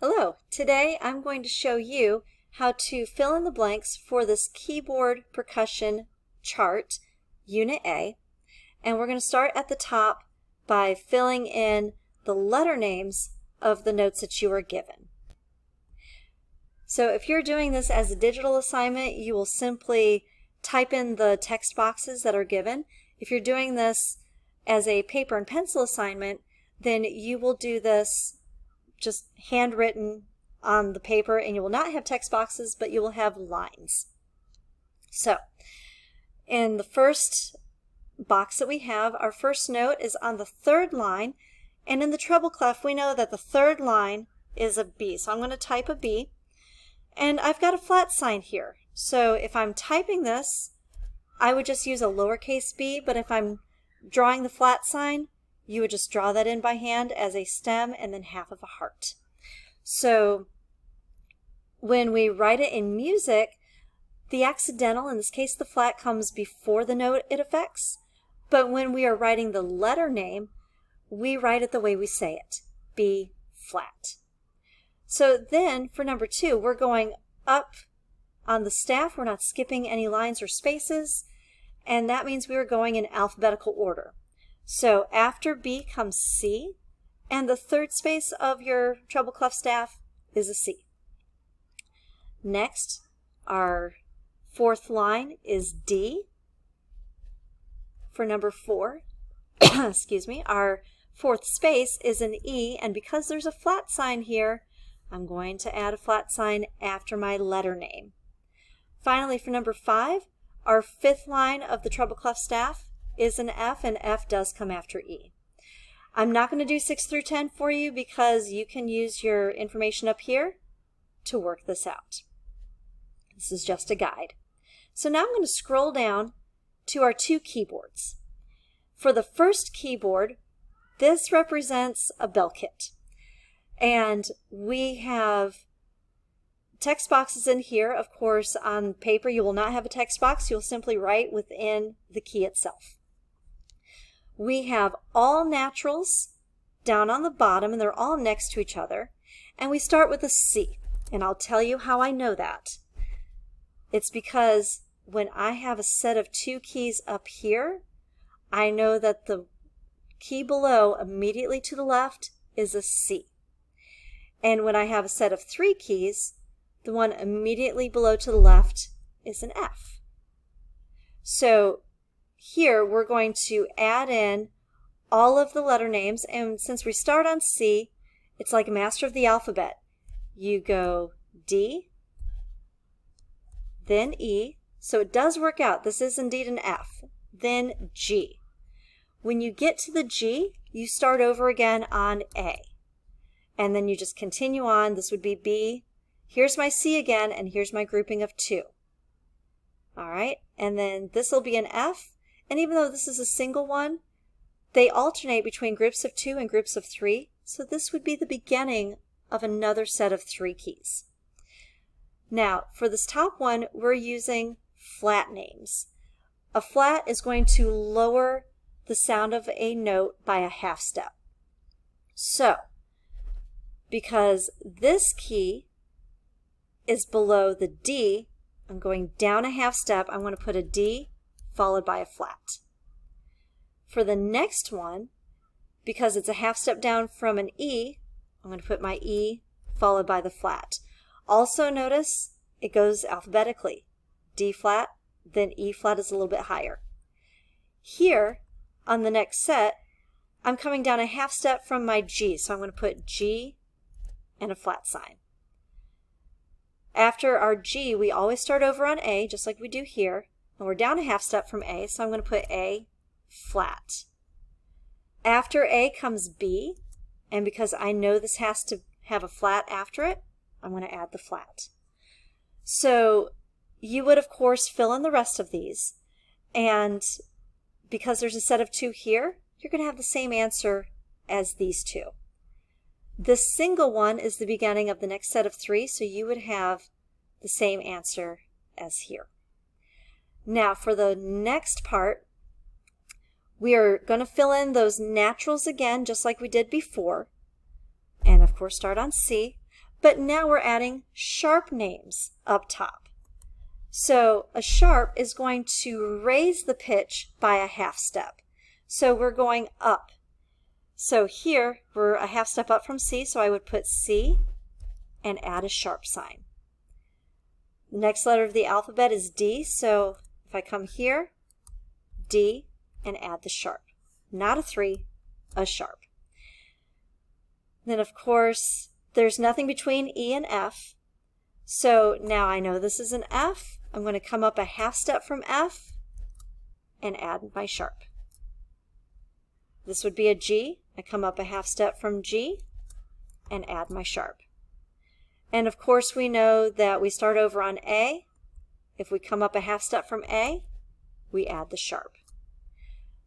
Hello, today I'm going to show you how to fill in the blanks for this keyboard percussion chart, Unit A, and we're going to start at the top by filling in the letter names of the notes that you are given. So if you're doing this as a digital assignment, you will simply type in the text boxes that are given. If you're doing this as a paper and pencil assignment, then you will do this just handwritten on the paper, and you will not have text boxes, but you will have lines. So in the first box that we have, our first note is on the third line, and in the treble clef we know that the third line is a B. So I'm going to type a B, and I've got a flat sign here. So if I'm typing this, I would just use a lowercase b, but if I'm drawing the flat sign, you would just draw that in by hand as a stem and then half of a heart. So when we write it in music, the accidental, in this case the flat, comes before the note it affects. But when we are writing the letter name, we write it the way we say it, B flat. So then for number 2, we're going up on the staff. We're not skipping any lines or spaces, and that means we are going in alphabetical order. So after B comes C, and the third space of your treble clef staff is a C. Next, our fourth line is D. For number 4, excuse me, our fourth space is an E, and because there's a flat sign here, I'm going to add a flat sign after my letter name. Finally, for number 5, our fifth line of the treble clef staff is an F, and F does come after E. I'm not going to do 6 through 10 for you because you can use your information up here to work this out. This is just a guide. So now I'm going to scroll down to our 2 keyboards. For the first keyboard, this represents a bell kit. And we have text boxes in here. Of course, on paper you will not have a text box. You'll simply write within the key itself. We have all naturals down on the bottom, and they're all next to each other. And we start with a C. And I'll tell you how I know that. It's because when I have a set of 2 keys up here, I know that the key below, immediately to the left, is a C. And when I have a set of 3 keys, the one immediately below to the left is an F. So here we're going to add in all of the letter names, and since we start on C, it's like a master of the alphabet. You go D, then E, so it does work out. This is indeed an F, then G. When you get to the G, you start over again on A, and then you just continue on. This would be B. Here's my C again, and here's my grouping of 2. All right, and then this will be an F, and even though this is a single one, they alternate between groups of 2 and groups of 3, so this would be the beginning of another set of 3 keys. Now, for this top one, we're using flat names. A flat is going to lower the sound of a note by a half step. So, because this key is below the D, I'm going down a half step. I'm going to put a D followed by a flat. For the next one, because it's a half step down from an E, I'm going to put my E followed by the flat. Also notice it goes alphabetically. D flat, then E flat is a little bit higher. Here, on the next set, I'm coming down a half step from my G, so I'm going to put G and a flat sign. After our G, we always start over on A, just like we do here, and we're down a half step from A, so I'm going to put A flat. After A comes B, and because I know this has to have a flat after it, I'm going to add the flat. So you would, of course, fill in the rest of these, and because there's a set of 2 here, you're going to have the same answer as these 2. This single one is the beginning of the next set of 3, so you would have the same answer as here. Now for the next part, we are going to fill in those naturals again, just like we did before, and of course start on C. but now we're adding sharp names up top. So a sharp is going to raise the pitch by a half step. So we're going up. So here we're a half step up from C, so I would put C and add a sharp sign. The next letter of the alphabet is D, so if I come here, D, and add the sharp. Not a 3, a sharp. Then of course, there's nothing between E and F, so now I know this is an F. I'm going to come up a half step from F and add my sharp. This would be a G. I come up a half step from G and add my sharp. And of course we know that we start over on A. If we come up a half step from A, we add the sharp.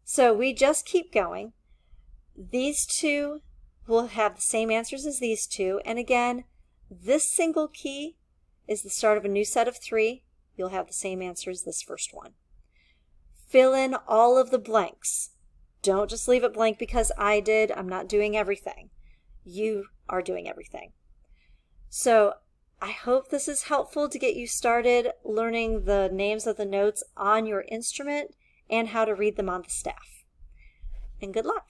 So we just keep going. These two will have the same answers as these two. And again, this single key is the start of a new set of 3. You'll have the same answer as this first one. Fill in all of the blanks. Don't just leave it blank because I did. I'm not doing everything. You are doing everything. So I hope this is helpful to get you started learning the names of the notes on your instrument and how to read them on the staff. And good luck.